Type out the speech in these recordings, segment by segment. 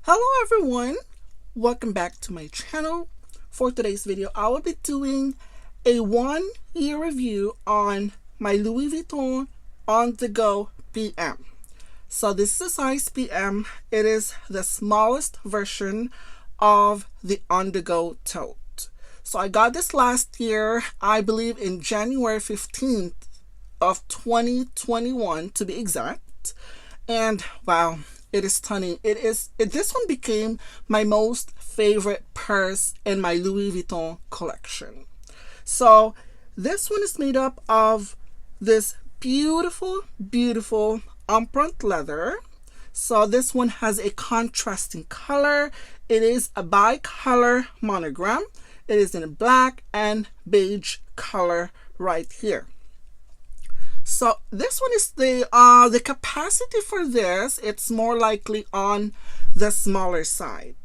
Hello everyone, welcome back to my channel. For today's video, I will be doing a 1-year review on my Louis Vuitton On The Go PM. So this is a size PM. It is the smallest version of the On The Go tote. So I got this last year, I believe in January 15th of 2021 to be exact. And wow, it is stunning. This one became my most favorite purse in my Louis Vuitton collection. So this one is made up of this beautiful empreinte leather. So this one has a contrasting color. It is a bicolor monogram. It is in a black and beige color right here. So this one is the capacity for this, it's more likely on the smaller side.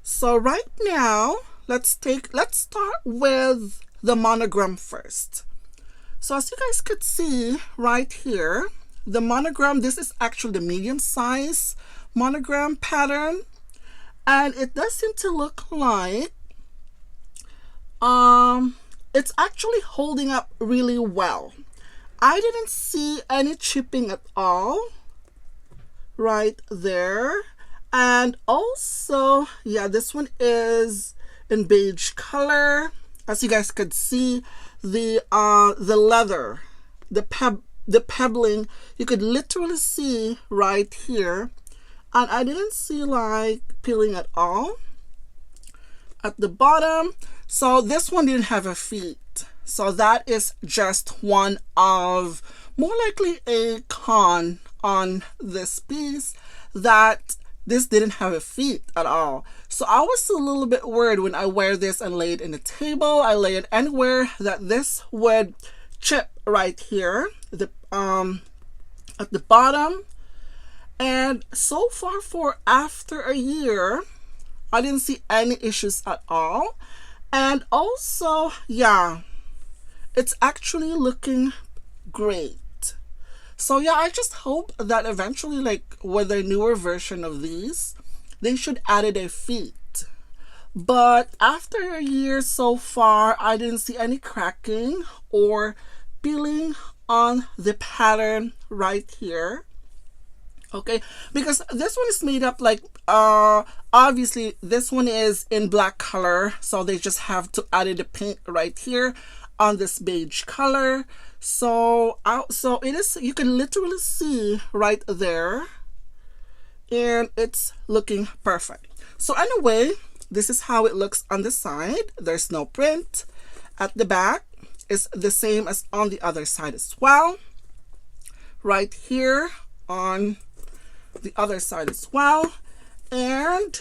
So right now, let's start with the monogram first. So as you guys could see right here, the monogram, this is actually the medium size monogram pattern, and it does seem to look like it's actually holding up really well. I didn't see any chipping at all right there. And also, yeah, this one is in beige color. As you guys could see, the leather, the pebbling, you could literally see right here. And I didn't see like peeling at all at the bottom. So this one didn't have a feet. So that is just one of, more likely a con on this piece, that this didn't have a feet at all. So I was a little bit worried when I wear this and lay it in the table, I lay it anywhere, that this would chip right here at the bottom. And so far, for after a year, I didn't see any issues at all. And also, yeah, it's actually looking great. So yeah, I just hope that eventually, like with a newer version of these, they should add a feet. But after a year so far, I didn't see any cracking or peeling on the pattern right here. Okay, because this one is made up like obviously this one is in black color, so they just have to add the paint right here on this beige color. So it is, you can literally see right there, and it's looking perfect. So anyway, this is how it looks on the side. There's no print. At the back is the same as on the other side as well, right here on the other side as well. And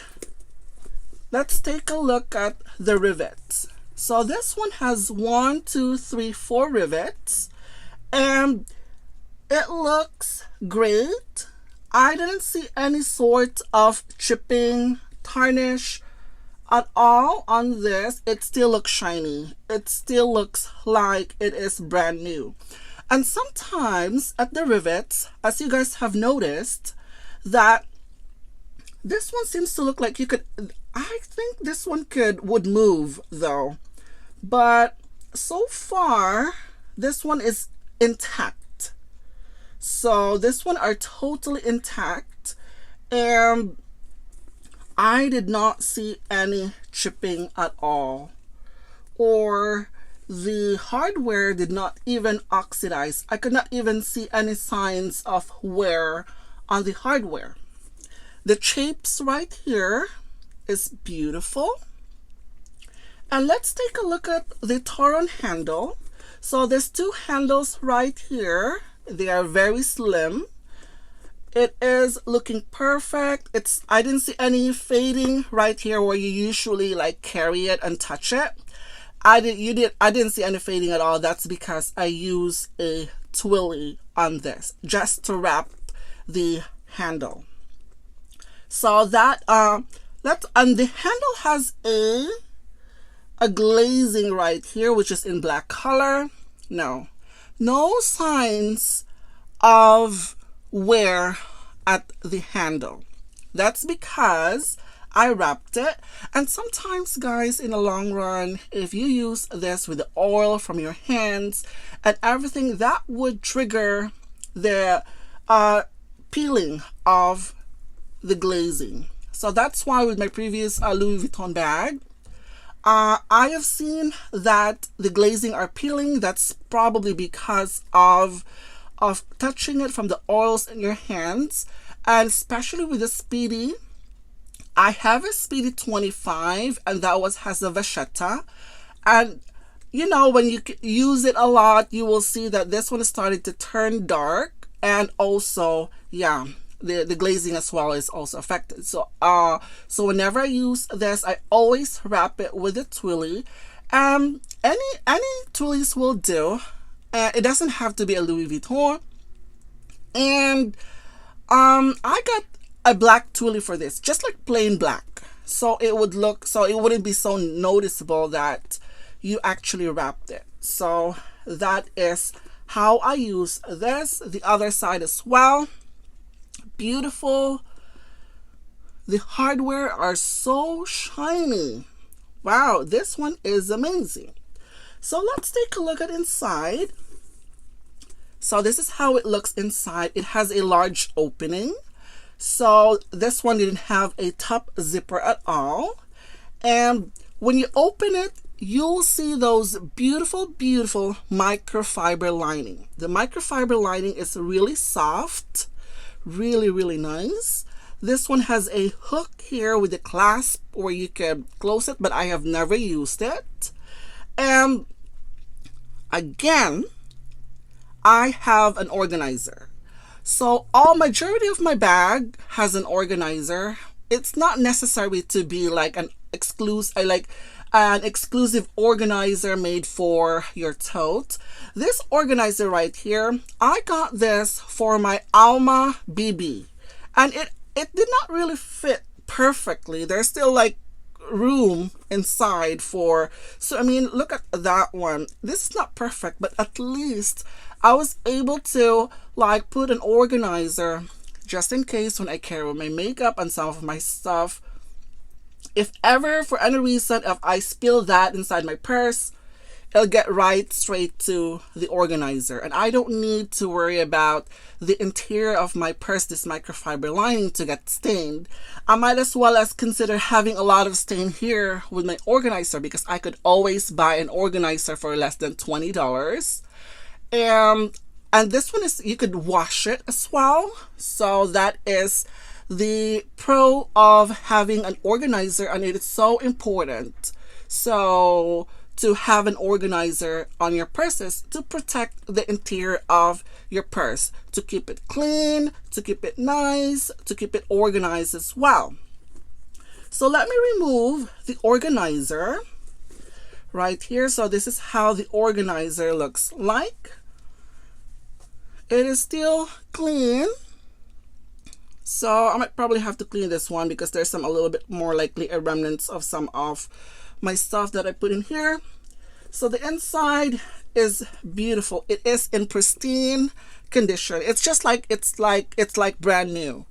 let's take a look at the rivets. So this one has 1, 2, 3, 4 rivets, and it looks great. I didn't see any sort of chipping, tarnish at all on this. It still looks shiny. It still looks like it is brand new. And sometimes at the rivets, as you guys have noticed, that this one seems to look like you could, I think this one would move though, but so far this one is intact. So this one are totally intact, and I did not see any chipping at all, or the hardware did not even oxidize. I could not even see any signs of wear on the hardware. The shapes right here is beautiful. And let's take a look at the Toron handle. So there's 2 handles right here. They are very slim. It is looking perfect. I didn't see any fading right here where you usually like carry it and touch it. I didn't see any fading at all. That's because I use a twilly on this just to wrap the handle. So that and the handle has a glazing right here, which is in black color. No signs of wear at the handle. That's because I wrapped it. And sometimes, guys, in the long run, if you use this with the oil from your hands and everything, that would trigger the peeling of the glazing. So that's why with my previous Louis Vuitton bag, I have seen that the glazing are peeling. That's probably because of touching it from the oils in your hands. And especially with the Speedy, I have a Speedy 25, and that has a vachetta. And you know, when you use it a lot, you will see that this one is starting to turn dark, and also, yeah, the glazing as well is also affected. So so whenever I use this, I always wrap it with a twilly. Any twillies will do. It doesn't have to be a Louis Vuitton. And I got a black twilly for this, just like plain black, so it wouldn't be so noticeable that you actually wrapped it. So that is how I use this. The other side as well, beautiful. The hardware are so shiny. Wow, this one is amazing. So let's take a look at inside. So this is how it looks inside. It has a large opening. So this one didn't have a top zipper at all. And when you open it, you'll see those beautiful, beautiful microfiber lining. The microfiber lining is really soft, really, really nice. This one has a hook here with a clasp where you can close it, but I have never used it. And again, I have an organizer. So majority of my bag has an organizer. It's not necessary to be like an exclusive organizer made for your tote. This organizer right here, I got this for my Alma BB, and it did not really fit perfectly. There's still like room inside for, so I mean, look at that one. This is not perfect, but at least I was able to like put an organizer just in case when I carry my makeup and some of my stuff. If ever for any reason, if I spill that inside my purse, it'll get right straight to the organizer, and I don't need to worry about the interior of my purse, this microfiber lining, to get stained. I might as well as consider having a lot of stain here with my organizer, because I could always buy an organizer for less than $20. And this one is, you could wash it as well. So that is the pro of having an organizer, and it is so important. So to have an organizer on your purses to protect the interior of your purse, to keep it clean, to keep it nice, to keep it organized as well. So let me remove the organizer right here. So this is how the organizer looks like. It is still clean. So I might probably have to clean this one because there's some a little bit more likely a remnants of some of my stuff that I put in here. So the inside is beautiful. It is in pristine condition. It's just like it's like brand new,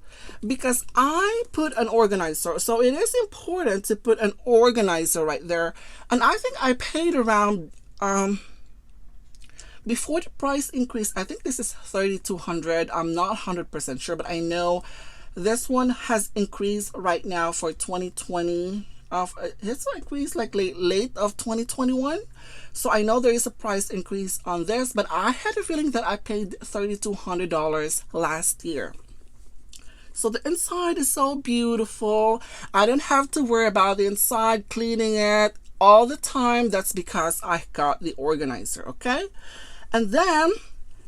because I put an organizer. So it is important to put an organizer right there. And I think I paid around before the price increase, I think this is $3,200. I'm not 100% sure, but I know this one has increased right now for 2020. It's increased like late of 2021. So I know there is a price increase on this, but I had a feeling that I paid $3,200 last year. So the inside is so beautiful. I don't have to worry about the inside, cleaning it all the time. That's because I got the organizer, okay? And then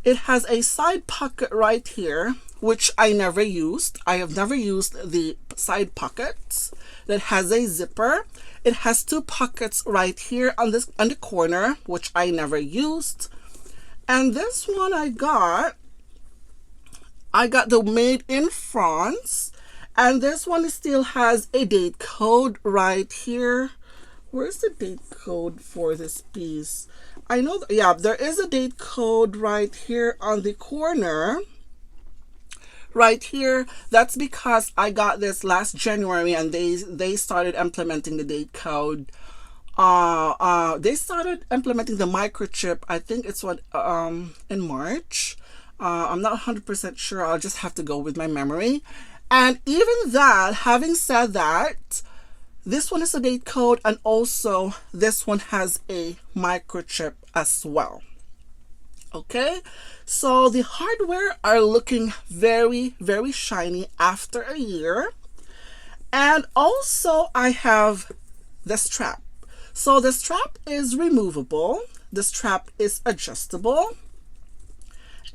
it has a side pocket right here, which I never used. I have never used the side pockets that has a zipper. It has two pockets right here on the corner, which I never used. And this one I got the made in France, and this one still has a date code right here. Where's the date code for this piece? I know, yeah, there is a date code right here on the corner. right here. That's because I got this last January, and they started implementing the date code. They started implementing the microchip. I think it's what in March. I'm not 100% sure. I'll just have to go with my memory. And even that, having said that, this one is a date code, and also this one has a microchip as well. Okay, so the hardware are looking very, very shiny after a year. And also I have the strap. So the strap is removable. The strap is adjustable.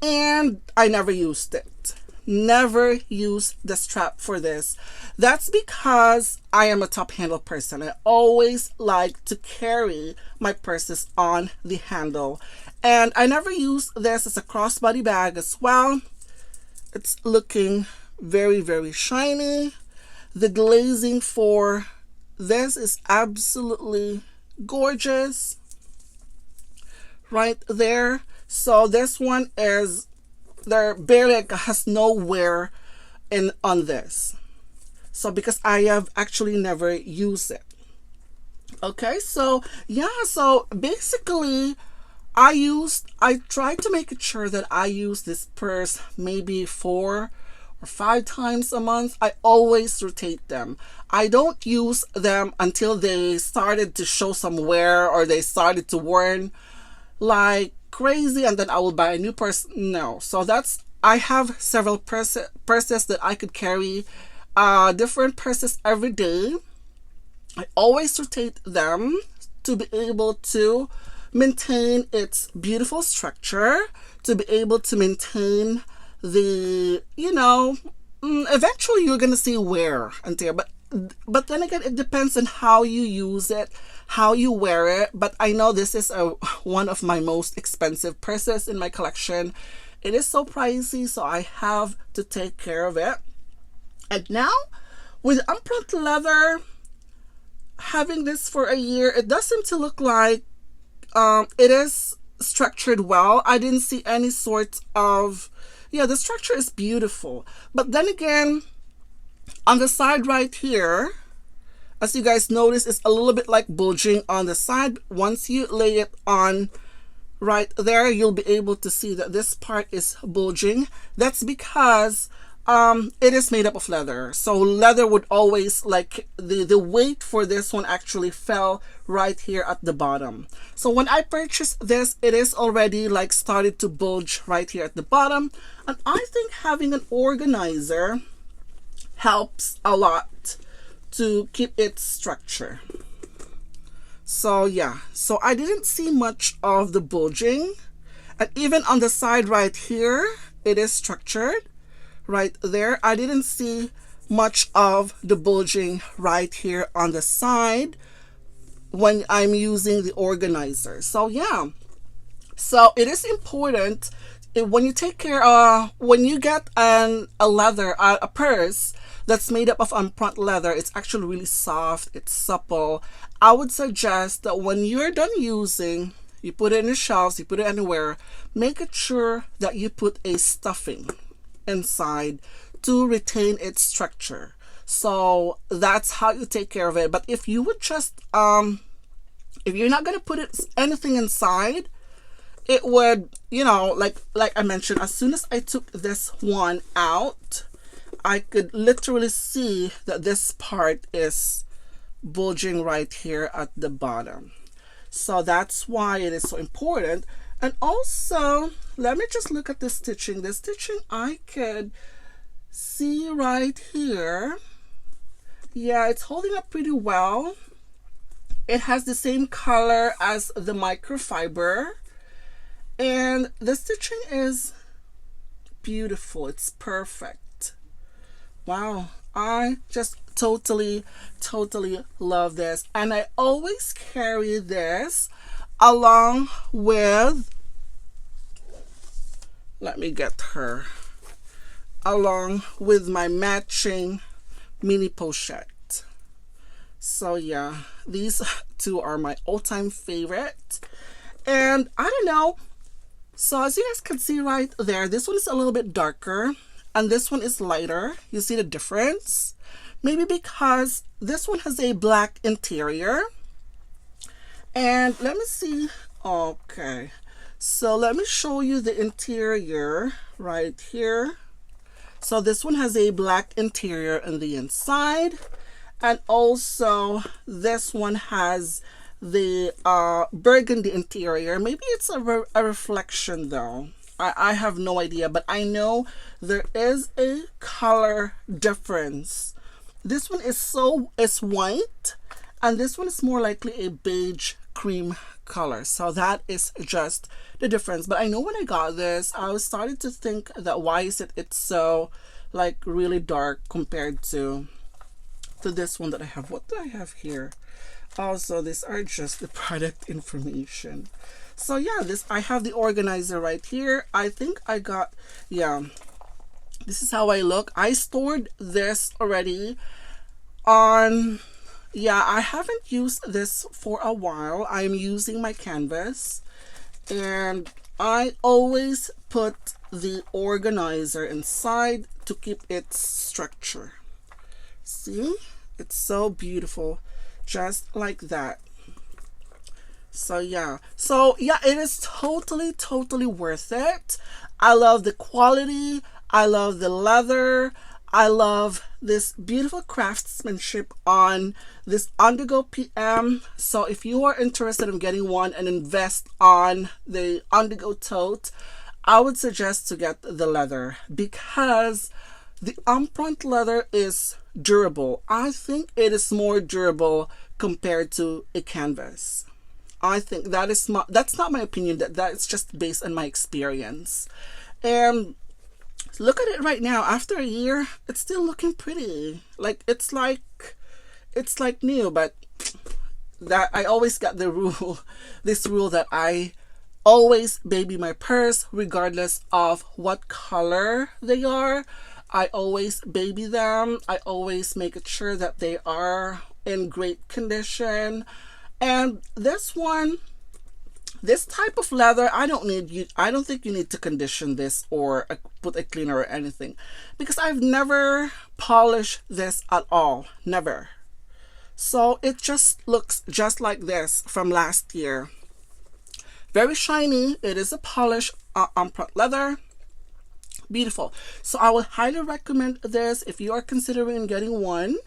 And I never used it. Never used the strap for this. That's because I am a top handle person. I always like to carry my purses on the handle. And I never use this as a crossbody bag as well. It's looking very, very shiny. The glazing for this is absolutely gorgeous right there. So this one is, there barely has no wear on this. So because I have actually never used it. Okay, so yeah, so basically I tried to make it sure that I use this purse maybe 4 or 5 times a month. I always rotate them. I don't use them until they started to show some wear or they started to worn like crazy, and then I will buy a new purse. No, so that's, I have several purses that I could carry, different purses every day. I always rotate them to be able to maintain its beautiful structure, to be able to maintain the, you know, eventually you're gonna see wear until, but then again, it depends on how you use it, how you wear it. But I know this is one of my most expensive purses in my collection. It is so pricey, so I have to take care of it. And now with Empreinte leather, having this for a year, it does seem to look like it is structured well. I didn't see any sort of, yeah, the structure is beautiful. But then again, on the side right here, as you guys notice, it's a little bit like bulging on the side. Once you lay it on right there, you'll be able to see that this part is bulging. That's because it is made up of leather. So leather would always, like, the weight for this one actually fell right here at the bottom. So when I purchased this, it is already like started to bulge right here at the bottom. And I think having an organizer helps a lot to keep its structure. So yeah, so I didn't see much of the bulging. And even on the side right here, it is structured right there. I didn't see much of the bulging right here on the side when I'm using the organizer. So yeah, so it is important when you take care when you get a leather, a purse that's made up of Empreinte leather. It's actually really soft, it's supple. I would suggest that when you're done using, you put it in the shelves, you put it anywhere, make it sure that you put a stuffing inside to retain its structure. So that's how you take care of it. But if you would just if you're not going to put anything inside, it would, you know, like I mentioned, as soon as I took this one out, I could literally see that this part is bulging right here at the bottom. So that's why it is so important. And also, let me just look at the stitching. The stitching I could see right here. Yeah, it's holding up pretty well. It has the same color as the microfiber. And the stitching is beautiful. It's perfect. Wow. I just totally love this. And I always carry this along with, let me get her, along with my matching mini pochette. So yeah, these two are my all-time favorite. And I don't know, so as you guys can see right there, this one is a little bit darker, and this one is lighter. You see the difference? Maybe because this one has a black interior. And let me see. Okay, so let me show you the interior right here. So this one has a black interior on the inside, and also this one has the burgundy interior. Maybe it's a reflection though. I have no idea, but I know there is a color difference. This one is white, and this one is more likely a beige cream color. So that is just the difference. But I know when I got this, I was starting to think that why is it's so like really dark compared to this one that I have. What do I have here? Also, these are just the product information. So yeah, I have the organizer right here. I think I got, yeah, this is how I look. I stored this already on, yeah, I haven't used this for a while. I'm using my canvas, and I always put the organizer inside to keep its structure. See, it's so beautiful, just like that. So yeah, it is totally worth it. I love the quality, I love the leather, I love this beautiful craftsmanship on this On The Go PM. So if you are interested in getting one and invest on the On The Go tote, I would suggest to get the leather, because the Empreinte leather is durable. I think it is more durable compared to a canvas. I think that's not my opinion, that's just based on my experience. And look at it right now, after a year, it's still looking pretty. Like it's like new. But that I always got the rule, this rule that I always baby my purse regardless of what color they are. I always baby them. I always make sure that they are in great condition. And this one, this type of leather, I don't think you need to condition this or put a cleaner or anything, because I've never polished this at all, never. So it just looks just like this from last year. Very shiny. It is a polished Empreinte leather. Beautiful. So I would highly recommend this if you are considering getting one.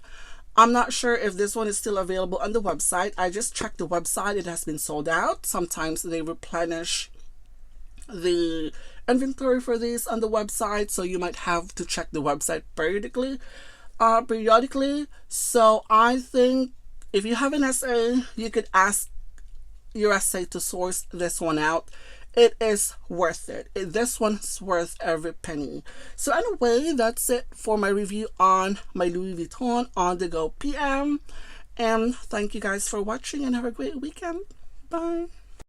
I'm not sure if this one is still available on the website. I just checked the website. It has been sold out. Sometimes they replenish the inventory for these on the website, so you might have to check the website periodically. So I think if you have an SA, you could ask your SA to source this one out. It is worth it. This one's worth every penny. So anyway, that's it for my review on my Louis Vuitton On The Go PM. And thank you guys for watching, and have a great weekend. Bye.